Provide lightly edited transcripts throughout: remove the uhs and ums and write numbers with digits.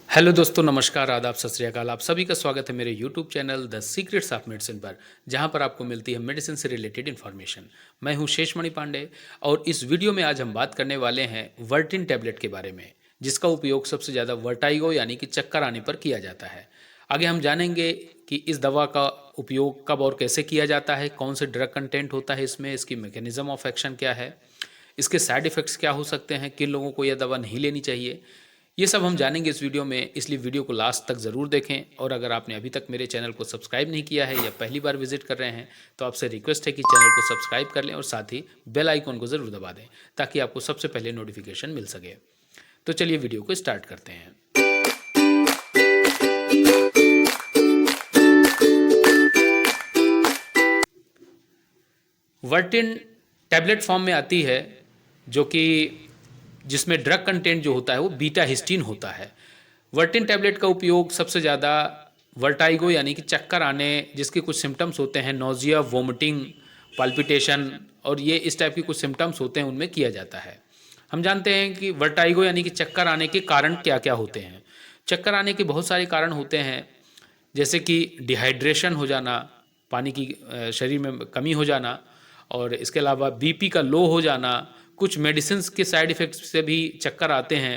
Hello दोस्तों, नमस्कार, आदाब, सत श्री अकाल। आप सभी का स्वागत है मेरे YouTube channel the secrets of medicine पर, जहां पर आपको मिलती है मेडिसिन से रिलेटेड इन्फॉर्मेशन। मैं हूं शेषमणि पांडे और इस वीडियो में आज हम बात करने वाले हैं वर्टिन टैबलेट के बारे में, जिसका उपयोग सबसे ज़्यादा वर्टाइगो यानी कि चक्कर आने पर किया जाता है। आगे हम जानेंगे कि इस दवा का उपयोग कब और कैसे किया जाता है, कौन से ड्रग कंटेंट होता है इसमें, इसकी मैकेनिज्म ऑफ एक्शन क्या है, इसके साइड इफ़ेक्ट्स क्या हो सकते हैं, किन लोगों को यह दवा नहीं लेनी चाहिए। ये सब हम जानेंगे इस वीडियो में, इसलिए वीडियो को लास्ट तक ज़रूर देखें। और अगर आपने अभी तक मेरे चैनल को सब्सक्राइब नहीं किया है या पहली बार विजिट कर रहे हैं तो आपसे रिक्वेस्ट है कि चैनल को सब्सक्राइब कर लें और साथ ही बेल आइकॉन को ज़रूर दबा दें ताकि आपको सबसे पहले नोटिफिकेशन मिल सके। तो चलिए वीडियो को स्टार्ट करते हैं। वर्टिन टैबलेट फॉर्म में आती है, जो कि जिसमें ड्रग कंटेंट जो होता है वो बीटा हिस्टीन होता है। वर्टिन टैबलेट का उपयोग सबसे ज़्यादा वर्टाइगो यानी कि चक्कर आने, जिसके कुछ सिम्टम्स होते हैं नोजिया, वोमिटिंग, पाल्पिटेशन और ये इस टाइप की कुछ सिम्टम्स होते हैं, उनमें किया जाता है। हम जानते हैं कि वर्टाइगो यानी कि चक्कर आने के कारण क्या क्या होते हैं। चक्कर आने के बहुत सारे कारण होते हैं, जैसे कि डिहाइड्रेशन हो जाना, पानी की शरीर में कमी हो जाना, और इसके अलावा बीपी का लो हो जाना, कुछ मेडिसिन्स के साइड इफ़ेक्ट्स से भी चक्कर आते हैं।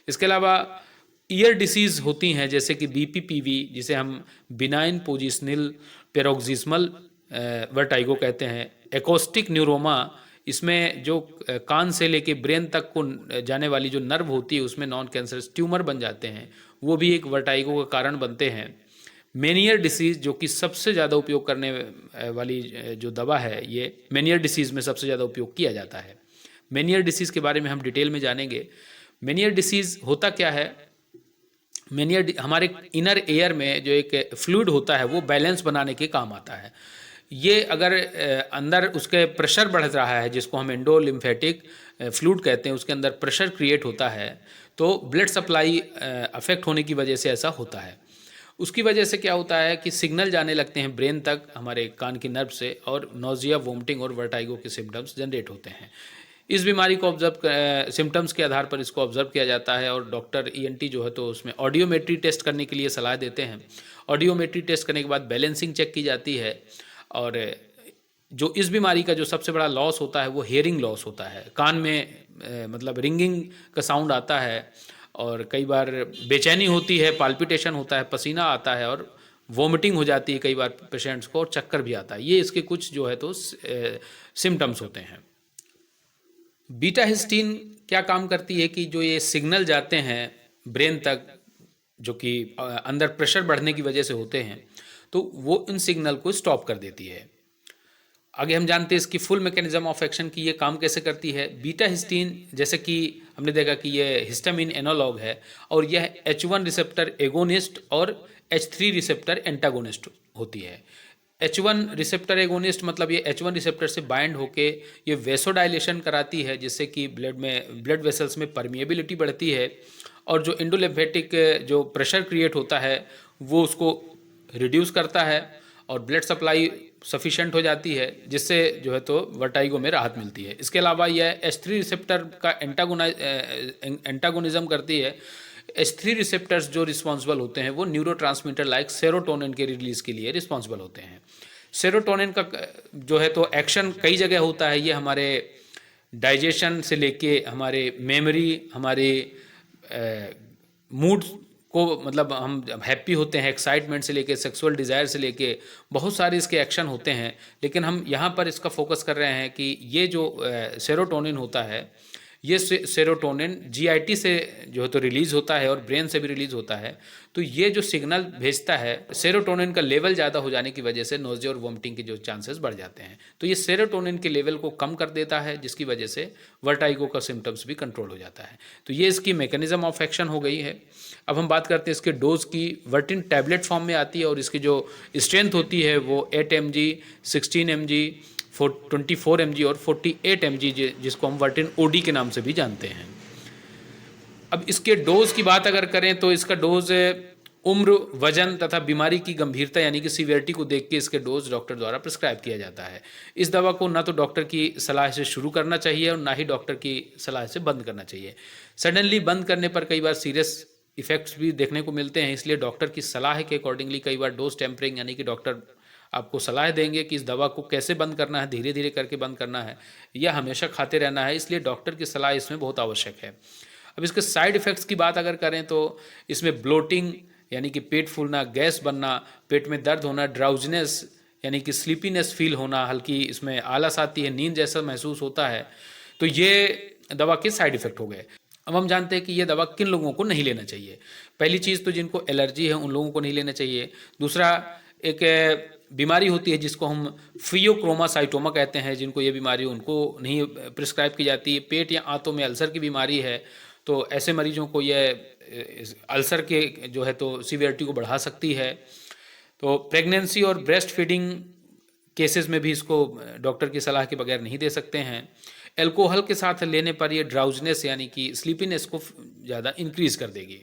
इसके अलावा ईयर डिसीज़ होती हैं, जैसे कि बीपीपीवी, जिसे हम बिनाइन पोजिशनल पेरोक्सिस्मल वर्टाइगो कहते हैं। एकोस्टिक न्यूरोमा, इसमें जो कान से लेके ब्रेन तक को जाने वाली जो नर्व होती है उसमें नॉन कैंसरस ट्यूमर बन जाते हैं, वो भी एक वर्टाइगो का कारण बनते हैं। मेनियर डिसीज़, जो कि सबसे ज़्यादा उपयोग करने वाली जो दवा है, ये मेनियर डिसीज़ में सबसे ज़्यादा उपयोग किया जाता है। मेनियर डिसीज़ के बारे में हम डिटेल में जानेंगे। मेनियर डिसीज़ होता क्या है? मेनियर हमारे इनर एयर में जो एक फ्लूइड होता है वो बैलेंस बनाने के काम आता है। ये अगर अंदर उसके प्रेशर बढ़ रहा है, जिसको हम एंडो लिम्फेटिक फ्लूइड कहते हैं, उसके अंदर प्रेशर क्रिएट होता है, तो ब्लड सप्लाई अफेक्ट होने की वजह से ऐसा होता है। उसकी वजह से क्या होता है कि सिग्नल जाने लगते हैं ब्रेन तक हमारे कान की नर्व से, और नोजिया, वोमिटिंग और वर्टाइगो के सिम्टम्स जनरेट होते हैं। इस बीमारी को सिम्टम्स के आधार पर इसको ऑब्जर्व किया जाता है, और डॉक्टर ईएनटी जो है तो उसमें ऑडियोमेट्री टेस्ट करने के लिए सलाह देते हैं। ऑडियोमेट्री टेस्ट करने के बाद बैलेंसिंग चेक की जाती है। और जो इस बीमारी का जो सबसे बड़ा लॉस होता है वो हेयरिंग लॉस होता है। कान में मतलब रिंगिंग का साउंड आता है, और कई बार बेचैनी होती है, पाल्पिटेशन होता है, पसीना आता है, और वोमिटिंग हो जाती है कई बार पेशेंट्स को, और चक्कर भी आता है। ये इसके कुछ जो है तो सिम्टम्स होते हैं। बीटा हिस्टीन क्या काम करती है कि जो ये सिग्नल जाते हैं ब्रेन तक, जो कि अंदर प्रेशर बढ़ने की वजह से होते हैं, तो वो इन सिग्नल को स्टॉप कर देती है। आगे हम जानते हैं इसकी फुल मैकेनिज्म ऑफ एक्शन की, ये काम कैसे करती है। बीटा हिस्टीन, जैसे कि हमने देखा कि ये हिस्टामिन एनालॉग है, और यह H1 रिसेप्टर एगोनिस्ट और H3 रिसेप्टर एंटागोनिस्ट होती है। H1 रिसेप्टर एगोनिस्ट मतलब ये H1 रिसेप्टर से बाइंड होके ये वेसोडाइलेशन कराती है, जिससे कि ब्लड वेसल्स में परमिएबिलिटी बढ़ती है, और जो एंडोलिम्फेटिक जो प्रेशर क्रिएट होता है वो उसको रिड्यूस करता है, और ब्लड सप्लाई सफिशेंट हो जाती है, जिससे जो है तो वर्टाइगो में राहत मिलती है। इसके अलावा यह H3 रिसेप्टर का एंटागोनिज्म करती है। H3 रिसेप्टर्स जो रिस्पॉन्सिबल होते हैं वो न्यूरोट्रांसमीटर लाइक सेरोटोनिन के रिलीज के लिए रिस्पॉन्सिबल होते हैं। सेरोटोनिन का जो है तो एक्शन कई जगह होता है। ये हमारे डाइजेशन से लेके हमारे मेमोरी, हमारे मूड को, मतलब हम हैप्पी होते हैं, एक्साइटमेंट से लेके सेक्सुअल डिज़ायर से लेके बहुत सारे इसके एक्शन होते हैं। लेकिन हम यहाँ पर इसका फोकस कर रहे हैं कि ये जो सेरोटोनिन होता है, ये सेरोटोनिन जीआईटी से जो है तो रिलीज़ होता है और ब्रेन से भी रिलीज़ होता है। तो ये जो सिग्नल भेजता है, सेरोटोनिन का लेवल ज़्यादा हो जाने की वजह से नोज़िया और वोमिटिंग के जो चांसेस बढ़ जाते हैं। तो ये सेरोटोनिन के लेवल को कम कर देता है, जिसकी वजह से वर्टाइगो का सिम्टम्स भी कंट्रोल हो जाता है। तो ये इसकी मैकेनिज्म ऑफ एक्शन हो गई है। अब हम बात करते हैं इसके डोज की। वर्टिन टैबलेट फॉर्म में आती है, और इसकी जो स्ट्रेंथ होती है वो 8 mg, 16 mg, 24 mg और 48 mg, जिसको हम वर्टिन ओडी के नाम से भी जानते हैं। अब इसके डोज की बात अगर करें तो इसका डोज उम्र, वजन तथा बीमारी की गंभीरता यानी कि सीवियरिटी को देख के इसके डोज डॉक्टर द्वारा प्रिस्क्राइब किया जाता है। इस दवा को ना तो डॉक्टर की सलाह से शुरू करना चाहिए और ना ही डॉक्टर की सलाह से बंद करना चाहिए। सडनली बंद करने पर कई बार सीरियस इफ़ेक्ट्स भी देखने को मिलते हैं, इसलिए डॉक्टर की सलाह के अकॉर्डिंगली कई बार डोज टेम्परिंग यानी कि डॉक्टर आपको सलाह देंगे कि इस दवा को कैसे बंद करना है, धीरे धीरे करके बंद करना है या हमेशा खाते रहना है, इसलिए डॉक्टर की सलाह इसमें बहुत आवश्यक है। अब इसके साइड इफ़ेक्ट्स की बात अगर करें तो इसमें ब्लोटिंग यानी कि पेट फूलना, गैस बनना, पेट में दर्द होना, ड्राउजनेस यानी कि स्लीपीनेस फील होना, हल्की इसमें आलस आती है, नींद जैसा महसूस होता है, तो ये दवा के साइड इफ़ेक्ट हो गए। अब हम जानते हैं कि ये दवा किन लोगों को नहीं लेना चाहिए। पहली चीज़ तो जिनको एलर्जी है उन लोगों को नहीं लेना चाहिए। दूसरा, एक बीमारी होती है जिसको हम फियोक्रोमासाइटोमा कहते हैं, जिनको ये बीमारी उनको नहीं प्रिस्क्राइब की जाती है। पेट या आंतों में अल्सर की बीमारी है, तो ऐसे मरीजों को ये अल्सर के जो है तो सीवियरिटी को बढ़ा सकती है। तो प्रेगनेंसी और ब्रेस्ट फीडिंग केसेस में भी इसको डॉक्टर की सलाह के बगैर नहीं दे सकते हैं। अल्कोहल के साथ लेने पर ये ड्राउजनेस यानी कि स्लीपीनेस को ज़्यादा इंक्रीज़ कर देगी।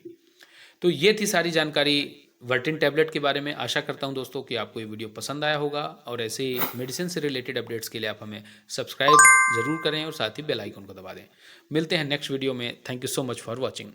तो ये थी सारी जानकारी वर्टिन टैबलेट के बारे में। आशा करता हूँ दोस्तों कि आपको ये वीडियो पसंद आया होगा, और ऐसे ही मेडिसिन से रिलेटेड अपडेट्स के लिए आप हमें सब्सक्राइब ज़रूर करें और साथ ही बेल आइकन को दबा दें। मिलते हैं नेक्स्ट वीडियो में। Thank you so much for watching.